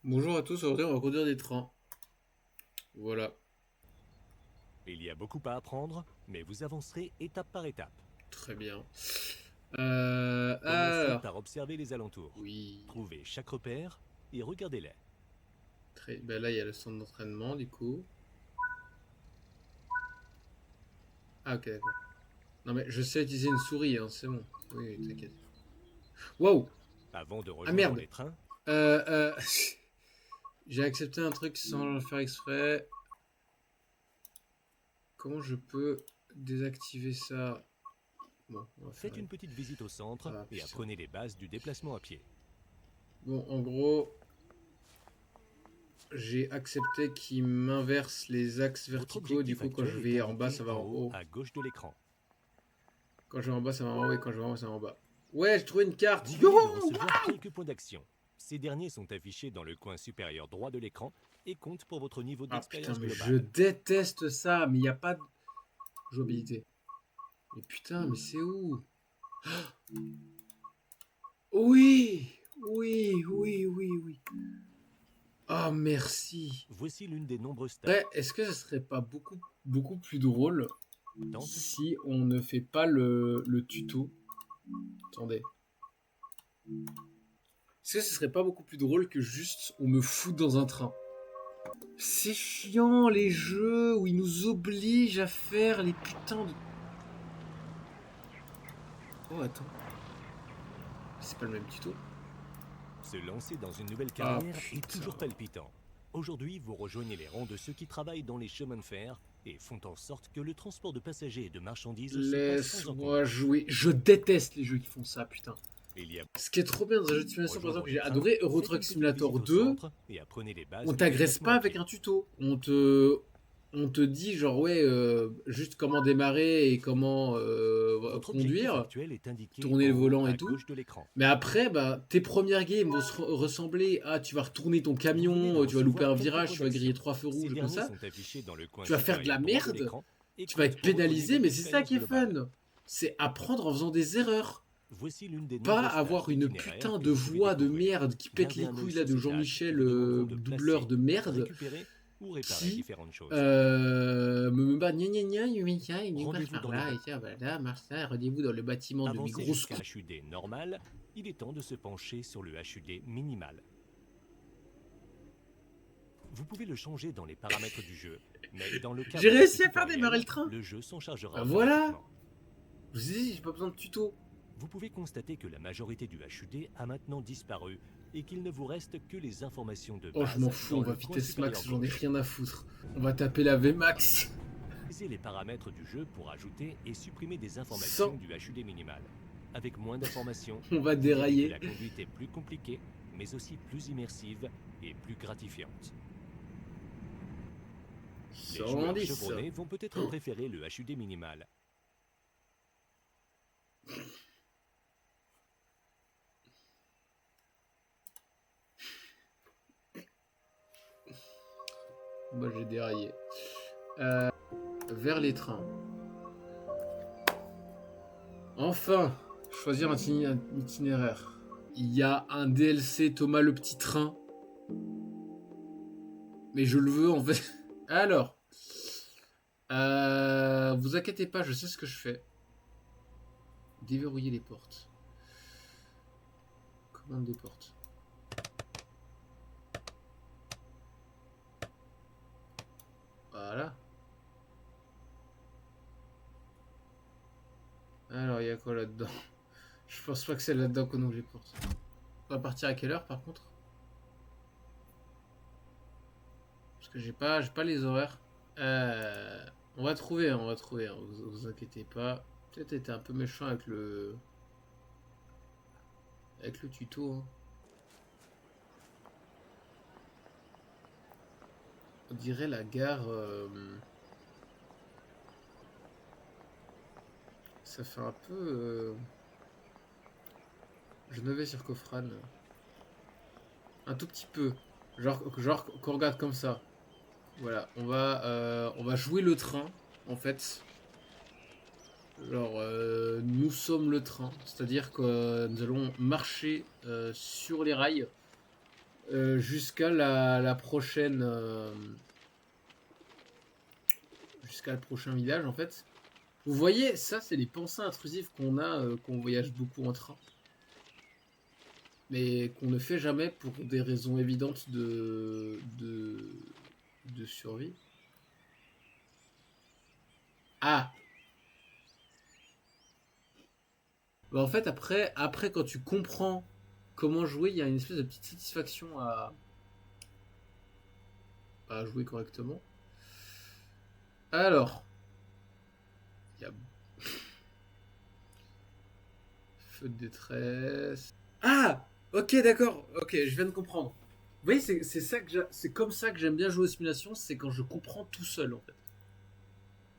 Bonjour à tous, aujourd'hui on va conduire des trains. Voilà, Il y a beaucoup à apprendre, mais vous avancerez étape par étape. très bien. Commencez Alors, par observer les alentours. oui, Trouvez chaque repère et regardez-les. ben là il y a le centre d'entraînement du coup. Ah ok d'accord. Non mais je sais utiliser une souris, hein, c'est bon. Oui, oui, t'inquiète. Wow. Avant de Ah rejoindre merde. les trains, Euh, euh, J'ai accepté un truc sans le faire exprès. Comment je peux désactiver ça? Bon, on va faire... faites une petite visite au centre Ah et putain. apprenez les bases du déplacement à pied. Bon, en gros, j'ai accepté qu'il m'inverse les axes Votre verticaux. Du objectif coup, quand je actuel est vais en bas, indiqué ça va en en haut haut. à gauche de l'écran. Quand je vais en bas, ça va en haut et quand je vais en haut, ça va en bas. Ouais, j'ai trouvé une carte. Vous Yo. venez de recevoir quelques points d'action. Ces derniers sont affichés dans le coin supérieur droit de l'écran et comptent pour votre niveau Ah putain, d'expérience mais je globale. déteste ça. Mais il n'y a pas de jouabilité. Mais putain, mais c'est où? Oui, oui, oui, oui, oui. Ah, merci. Voici l'une des nombreuses Après, stars. est-ce que ce serait pas beaucoup plus drôle Tente, si on ne fait pas le tuto? Attendez. Est-ce que ce serait pas beaucoup plus drôle que juste on me fout dans un train? C'est chiant les jeux où ils nous obligent à faire les putains de... Oh attends, c'est pas le même tuto. se lancer dans une nouvelle Ah carrière est toujours putain. palpitant. Aujourd'hui, vous rejoignez les rangs de ceux qui travaillent dans les chemins de fer et font en sorte que le transport de passagers et de marchandises se passe sans Laisse-moi encombre. jouer. Je déteste les jeux qui font ça, putain. Il y a Ce qui est trop bien dans un jeu de pour simulation, par rejoindre exemple, que les j'ai trains, adoré, Euro faites Truck une petite Simulator visite au 2, centre et apprenez les bases on du t'agresse déplacement pas à avec pied. un tuto. On te dit genre ouais, juste comment démarrer et comment Votre objectif conduire, actuel est indiqué tourner en le haut volant et à tout. gauche de l'écran. Mais après, bah, tes premières games vont ressembler à tu vas retourner ton Vous venez de camion, tu vas louper recevoir un quelques virage, points tu vas griller d'action. trois feux Ces rouges comme derniers ça. sont affichés dans le coin Tu vas faire de la supérieur droit de merde, l'écran et tu vas comptent être pour votre pénalisé, niveau mais c'est ça d'expérience qui est globale. fun. C'est apprendre en faisant des erreurs. Voici l'une des Pas nombreuses tâches avoir une d'itinéraire putain que de vous pouvez voix de découvrir. merde qui pète Gardez les un œil couilles là sur de ces tâches qui Jean-Michel, vous demanderont de doubleur placer, de merde, récupérer ou réparer qui différentes choses. me bat gna gna gna, Yumika, il passe Rendez-vous par dans le là, et bon. tiens, voilà, marche ça, rendez-vous dans le bâtiment de mes Avancez grosses jusqu'à couilles. HUD normal, il est temps de se pencher sur le HUD minimal. Vous pouvez le changer dans les paramètres du jeu, mais dans le J'ai cadre de ce réussi à faire démarrer le tutoriel, train. le jeu s'en chargera Bah voilà, automatiquement. je vous ai dit, j'ai pas besoin de tuto. Vous pouvez constater que la majorité du HUD a maintenant disparu et qu'il ne vous reste que les informations de Oh, je m'en base fous, dans on va le coin vitesse supérieur max, j'en ai gauche. rien à foutre. On va taper la VMAX. Utilisez les paramètres du jeu pour ajouter et supprimer des Sans, informations du HUD minimal. Avec moins d'informations, on va vous verrez que dérailler. la conduite est plus compliquée, mais aussi plus immersive et plus gratifiante. Les joueurs 110. chevronnés vont peut-être préférer le HUD minimal. Moi j'ai déraillé. Vers les trains. Enfin, choisir un itinéraire. Il y a un DLC Thomas le petit train. Mais je le veux en fait. Alors, vous inquiétez pas, je sais ce que je fais. Déverrouiller les portes. Commande des portes. Voilà. Alors, il y a quoi là-dedans? Je pense pas que c'est là-dedans qu'on ouvre les portes. On va partir à quelle heure par contre? Parce que j'ai pas les horaires. On va trouver, hein, on va trouver. Hein, vous inquiétez pas. Peut-être été un peu méchant avec le tuto. Hein. On dirait la gare. Ça fait un peu. Geneviève-sur-Coffrane. Un tout petit peu. Genre qu'on regarde comme ça. Voilà, on va jouer le train, en fait. Alors, nous sommes le train, c'est-à-dire que nous allons marcher sur les rails jusqu'à la prochaine... jusqu'à le prochain village, en fait. Vous voyez, ça, c'est les pensées intrusives qu'on a quand on voyage beaucoup en train. Mais qu'on ne fait jamais pour des raisons évidentes de survie. Ah! Bah en fait, après, quand tu comprends comment jouer, il y a une espèce de petite satisfaction à jouer correctement. Alors, il y a feu de détresse. Ah, ok, d'accord. Ok, je viens de comprendre. Vous voyez, c'est comme ça que j'aime bien jouer aux simulations, c'est quand je comprends tout seul en fait.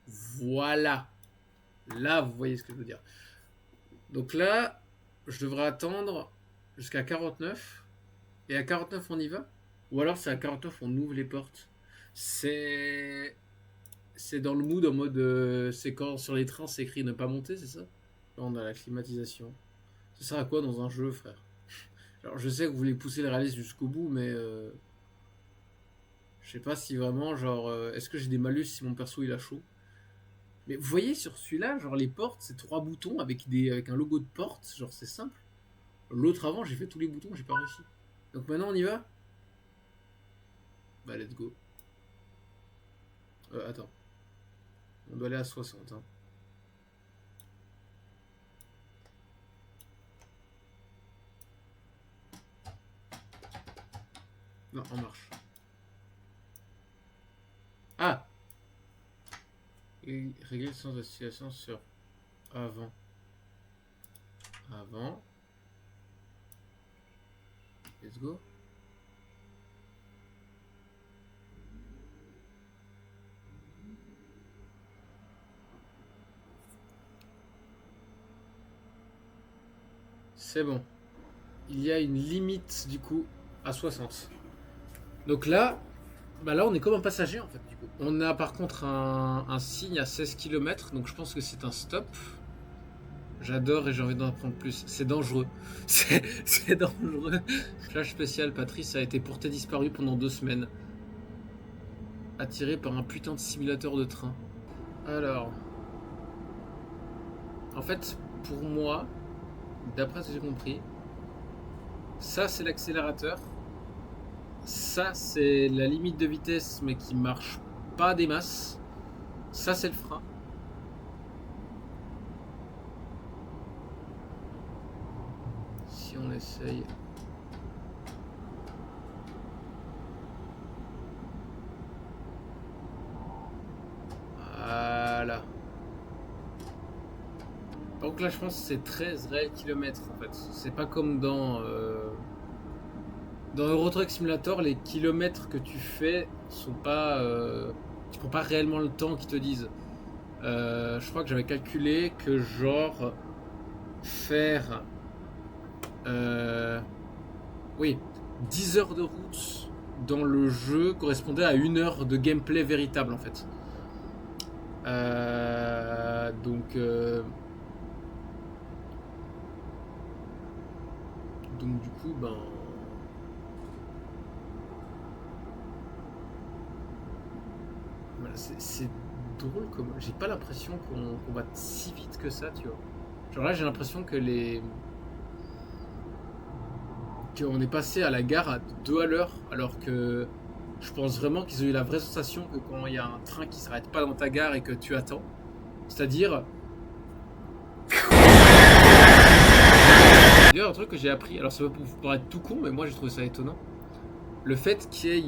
Voilà. Là, vous voyez ce que je veux dire. Donc là, je devrais attendre jusqu'à 49. Et à 49, on y va? Ou alors c'est à 49, on ouvre les portes. C'est dans le mood en mode c'est quand sur les trains c'est écrit ne pas monter, c'est ça? Là, on a la climatisation. Ça sert à quoi dans un jeu, frère? Alors je sais que vous voulez pousser le réalisme jusqu'au bout, mais je sais pas si vraiment, genre, est-ce que j'ai des malus si mon perso il a chaud? Mais vous voyez sur celui-là, genre les portes, c'est 3 boutons avec un logo de porte, genre c'est simple. L'autre avant, j'ai fait tous les boutons, j'ai pas réussi. Donc maintenant on y va? Bah let's go. Attends. On doit aller à 60. Hein. Non, en marche. Ah! Et régler le sens de situation sur avant. Avant. Let's go. C'est bon. Il y a une limite du coup à 60. Donc là, bah là on est comme un passager en fait du coup. On a par contre un signe à 16 km, donc je pense que c'est un stop. J'adore et j'ai envie d'en apprendre plus. C'est dangereux. C'est dangereux. Flash spécial, Patrice a été porté disparu pendant 2 semaines. Attiré par un putain de simulateur de train. Alors. En fait, pour moi, d'après ce que j'ai compris, ça c'est l'accélérateur. Ça c'est la limite de vitesse mais qui marche pas des masses. Ça c'est le frein. Si on essaye. Voilà. Donc là je pense que c'est 13 réels kilomètres en fait. C'est pas comme dans Euro Truck Simulator, les kilomètres que tu fais sont pas tu prends pas réellement le temps qu'ils te disent. Je crois que j'avais calculé que genre faire oui, 10 heures de route dans le jeu correspondait à 1 heure de gameplay véritable en fait. Donc du coup ben voilà, c'est drôle comme j'ai pas l'impression qu'on va si vite que ça, tu vois. Genre là j'ai l'impression que qu'on est passé à la gare à 2 à l'heure, alors que je pense vraiment qu'ils ont eu la vraie sensation que quand il y a un train qui s'arrête pas dans ta gare et que tu attends, c'est-à-dire d'ailleurs un truc que j'ai appris, alors ça va vous paraître tout con mais moi j'ai trouvé ça étonnant, le fait qu'il y ait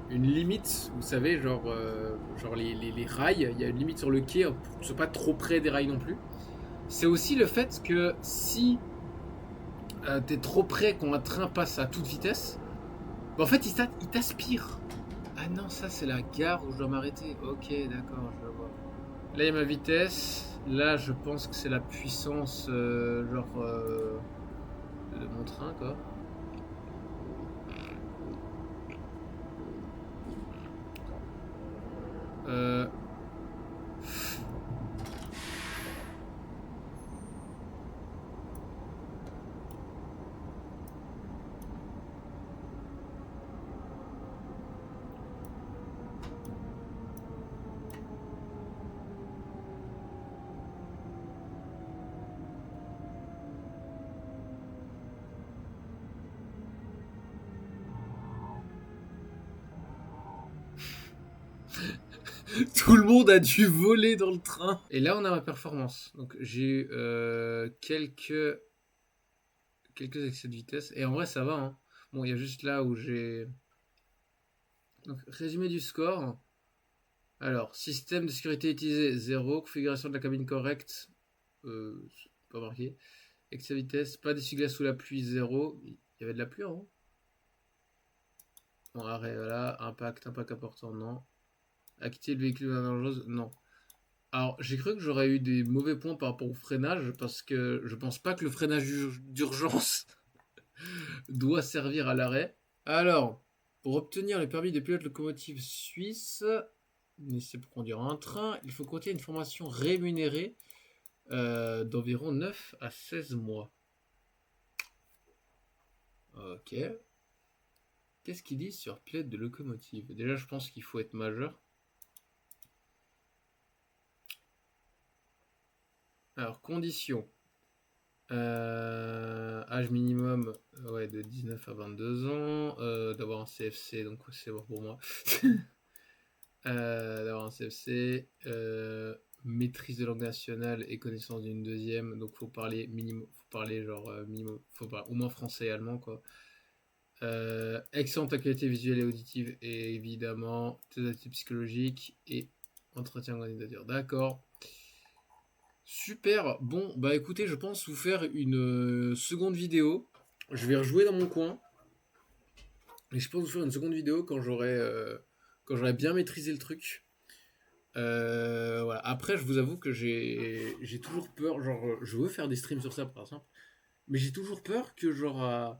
une limite, vous savez, genre les rails, il y a une limite sur le quai pour que ce soit pas trop près des rails non plus. C'est aussi le fait que si t'es trop près quand un train passe à toute vitesse, bah en fait il t'aspire. Ah non, ça c'est la gare où je dois m'arrêter. Ok, d'accord, je vois. Là il y a ma vitesse. Là je pense que c'est la puissance de mon train quoi. Tout le monde a dû voler dans le train. Et là, on a ma performance. Donc, j'ai eu quelques excès de vitesse. Et en vrai, ça va. Hein. Bon, il y a juste là où j'ai... Donc, résumé du score. Alors, système de sécurité utilisé, 0. Configuration de la cabine correcte, pas marqué. Excès de vitesse, pas d'essuie-glace sous la pluie, 0. Il y avait de la pluie, hein. Bon, arrêt, voilà. Impact important, non. Activer le véhicule dangereuse, non. Alors, j'ai cru que j'aurais eu des mauvais points par rapport au freinage, parce que je pense pas que le freinage d'urgence doit servir à l'arrêt. Alors, pour obtenir le permis de pilote locomotive suisse, c'est pour conduire un train, il faut compter une formation rémunérée d'environ 9 à 16 mois. Ok. Qu'est-ce qu'il dit sur pilote de locomotive? Déjà, je pense qu'il faut être majeur. Alors, conditions. Âge minimum ouais, de 19 à 22 ans. D'avoir un CFC, donc c'est bon pour moi. D'avoir un CFC. Maîtrise de langue nationale et connaissance d'une deuxième. Donc, faut parler minimum. Faut parler genre minimum. Faut parler au moins français et allemand, quoi. Excellente qualité visuelle et auditive, et évidemment, test d'activité psychologique et entretien candidature. D'accord. Super. Bon, bah écoutez, je pense vous faire une seconde vidéo. Je vais rejouer dans mon coin. Et je pense vous faire une seconde vidéo quand j'aurai bien maîtrisé le truc. Voilà. Après, je vous avoue que j'ai toujours peur. Genre, je veux faire des streams sur ça, par exemple. Mais j'ai toujours peur que, genre,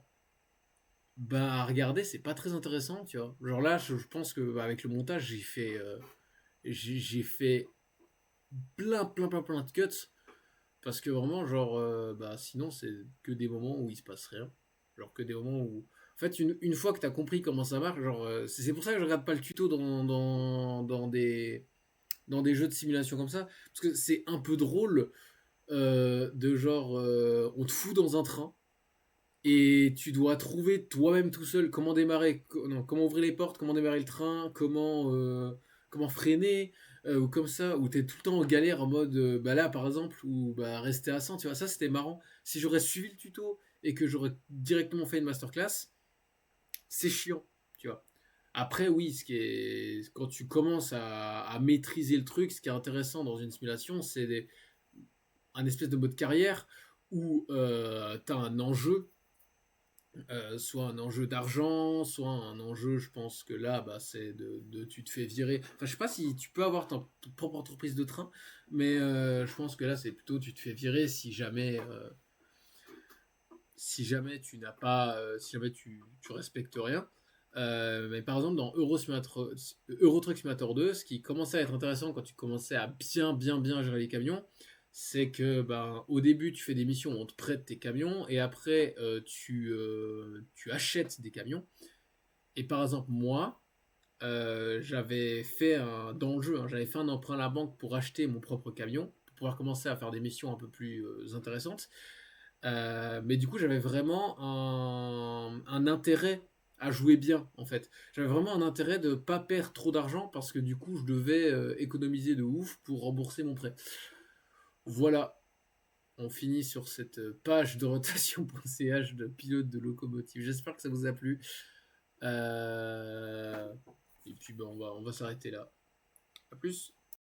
bah, à regarder, c'est pas très intéressant, tu vois. Genre là, je pense que bah, avec le montage, j'ai fait plein de cuts. Parce que vraiment, genre, bah, sinon, c'est que des moments où il se passe rien. Genre, que des moments où. En fait, une fois que t'as compris comment ça marche, genre, c'est pour ça que je regarde pas le tuto dans des jeux de simulation comme ça. Parce que c'est un peu drôle de genre, on te fout dans un train et tu dois trouver toi-même tout seul comment démarrer, non, comment ouvrir les portes, comment démarrer le train, comment freiner, ou comme ça, où t'es tout le temps en galère en mode, bah là par exemple, ou bah rester à 100, tu vois, ça c'était marrant. Si j'aurais suivi le tuto et que j'aurais directement fait une masterclass, c'est chiant, tu vois. Après, oui, quand tu commences à maîtriser le truc, ce qui est intéressant dans une simulation, c'est un espèce de mode carrière où t'as un enjeu, soit un enjeu d'argent, soit un enjeu, je pense que là, bah, c'est tu te fais virer. Enfin, je sais pas si tu peux avoir ta propre entreprise de train, mais je pense que là, c'est plutôt tu te fais virer si jamais si jamais tu respectes rien. Mais par exemple, dans Euro Truck Simulator 2, ce qui commençait à être intéressant quand tu commençais à bien gérer les camions, c'est que ben, au début, tu fais des missions où on te prête tes camions et après, tu achètes des camions. Et par exemple, moi, dans le jeu, hein, j'avais fait un emprunt à la banque pour acheter mon propre camion, pour pouvoir commencer à faire des missions un peu plus intéressantes. Mais du coup, j'avais vraiment un intérêt à jouer bien, en fait. J'avais vraiment un intérêt de pas perdre trop d'argent parce que du coup, je devais économiser de ouf pour rembourser mon prêt. Voilà, on finit sur cette page de rotation.ch de pilote de locomotive. J'espère que ça vous a plu. Et puis, ben, on va s'arrêter là. A plus.